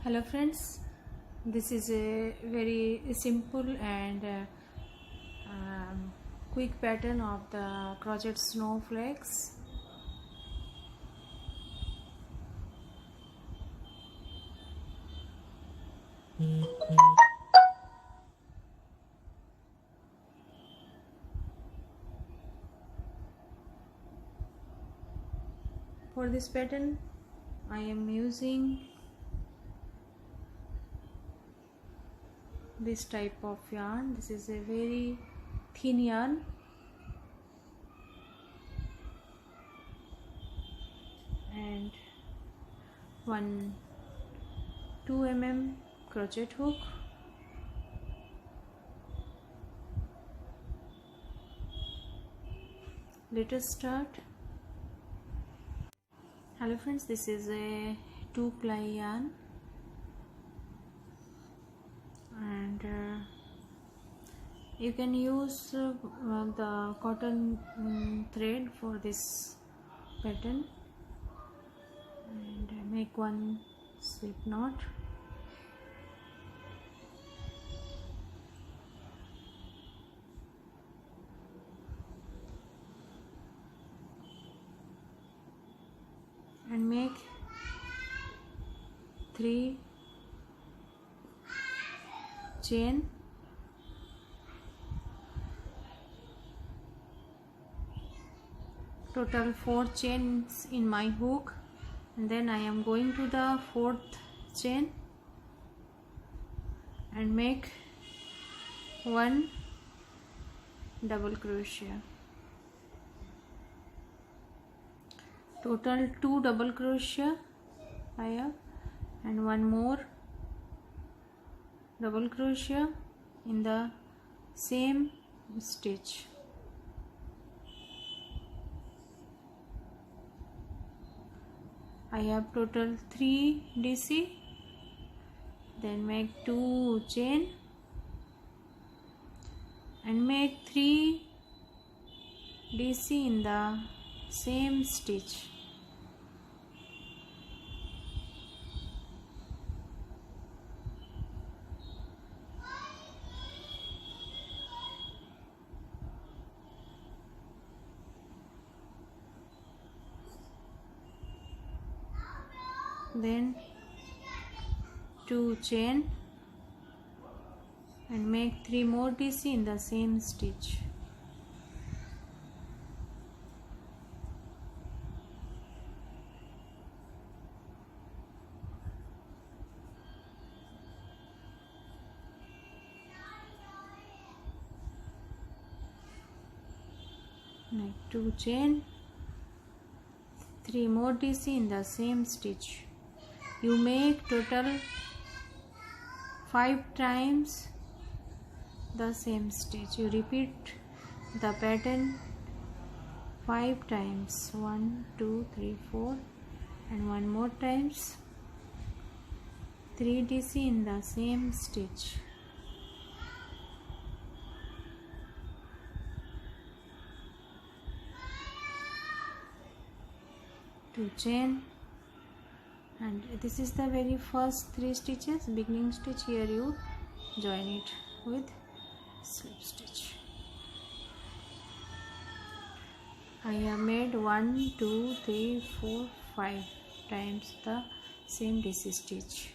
Hello friends, this is a very simple and quick pattern of the Crochet Snowflakes. For this pattern I am using this type of yarn. This is a very thin yarn and 2 mm crochet hook, let us start. Hello friends, this is a 2-ply yarn and you can use the cotton thread for this pattern and make one slip knot. And make 3 chain, total 4 chains in my hook, and then I am going to the 4th chain and make 1 double crochet. Total 2 double crochet I have, and 1 more double crochet in the same stitch. I have total 3 DC, then make 2 chain and make 3 DC in the same stitch. Then 2 chain and make 3 more DC in the same stitch. Make 2 chain, 3 more DC in the same stitch. You make total 5 times the same stitch. You repeat the pattern 5 times, 1 2 3 4, and 1 more times 3 DC in the same stitch. Two chain, and this is the very first 3 stitches, beginning stitch. Here you join it with slip stitch. I have made 1 2 3 4 5 times the same DC stitch.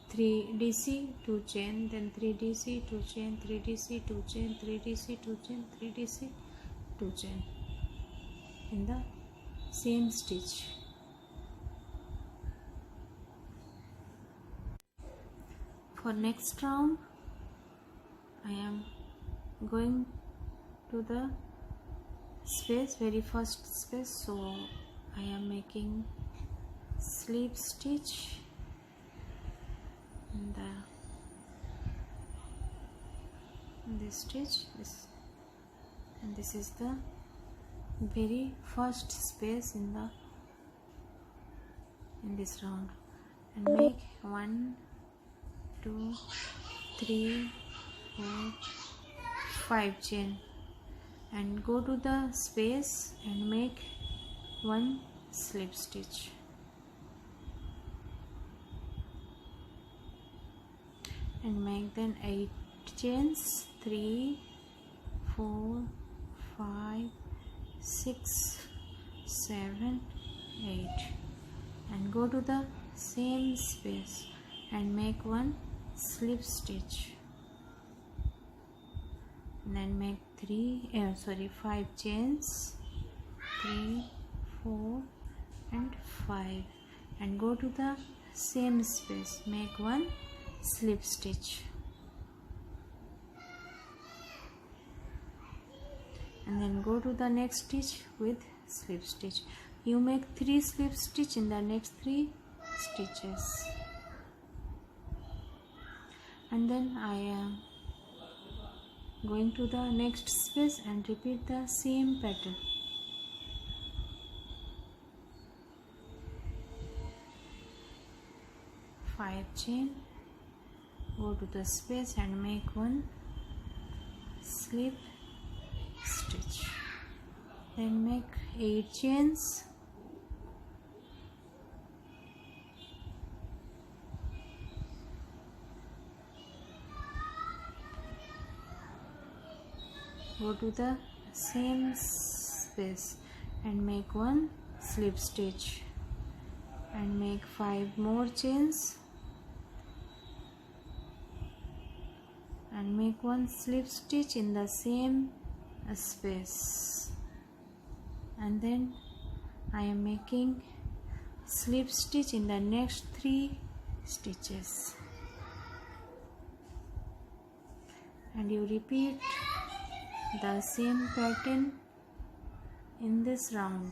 3 DC, 2 chain, then 3 DC, 2 chain, 3 DC, 2 chain, 3 DC, 2 chain, 3 DC, 2 chain in the same stitch. For next round I am going to the space, very first space, so I am making slip stitch in this stitch, and this is the very first space in this round, and make 1 2 3 4 5 chain and go to the space and make 1 slip stitch. and make then 8 chains, 3 4 5 6 7 8, and go to the same space and make one slip stitch, and then make 5 chains, 3 4 and 5, and go to the same space, make one slip stitch, and then go to the next stitch with slip stitch. You make 3 slip stitch in the next 3 stitches, and then I am going to the next space and repeat the same pattern. Five chain, go to the space and make one slip stitch, then make 8 chains, go to the same space and make one slip stitch, and make 5 more chains, and make one slip stitch in the same space, and then I am making slip stitch in the next 3 stitches, and you repeat the same pattern in this round.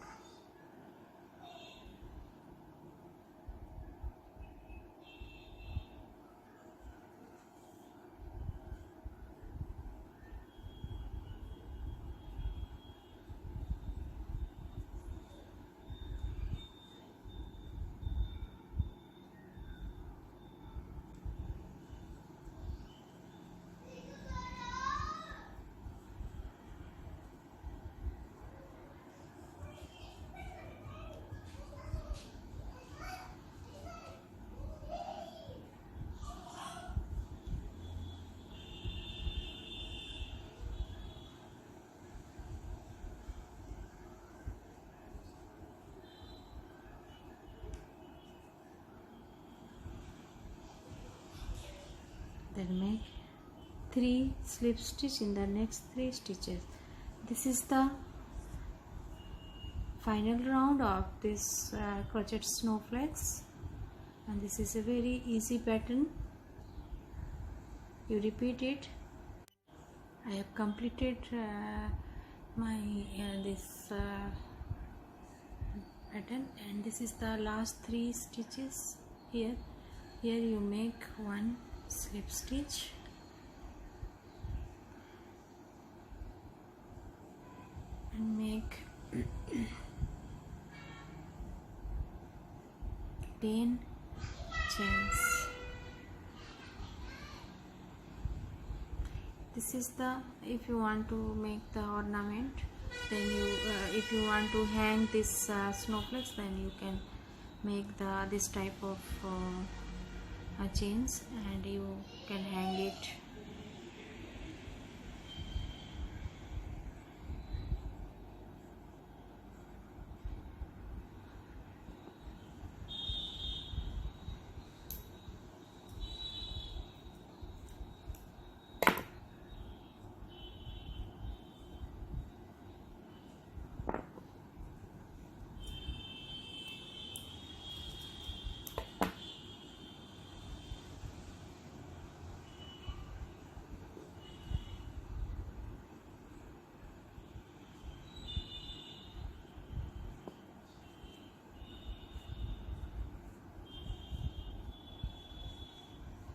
Then make 3 slip stitch in the next 3 stitches. This is the final round of this crochet snowflakes, and this is a very easy pattern. You repeat it. I have completed my this pattern, and this is the last 3 stitches. Here you make one slip stitch, and make 10 chains. This is the, if you want to make the ornament, then you if you want to hang this snowflakes, then you can make this type of chains, and you can hang it.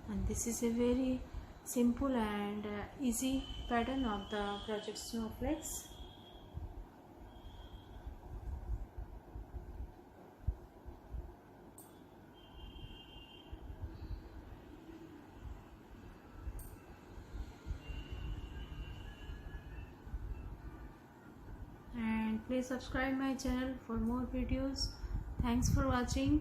And this is a very simple and easy pattern of the crochet snowflakes. And please subscribe my channel for more videos. Thanks for watching.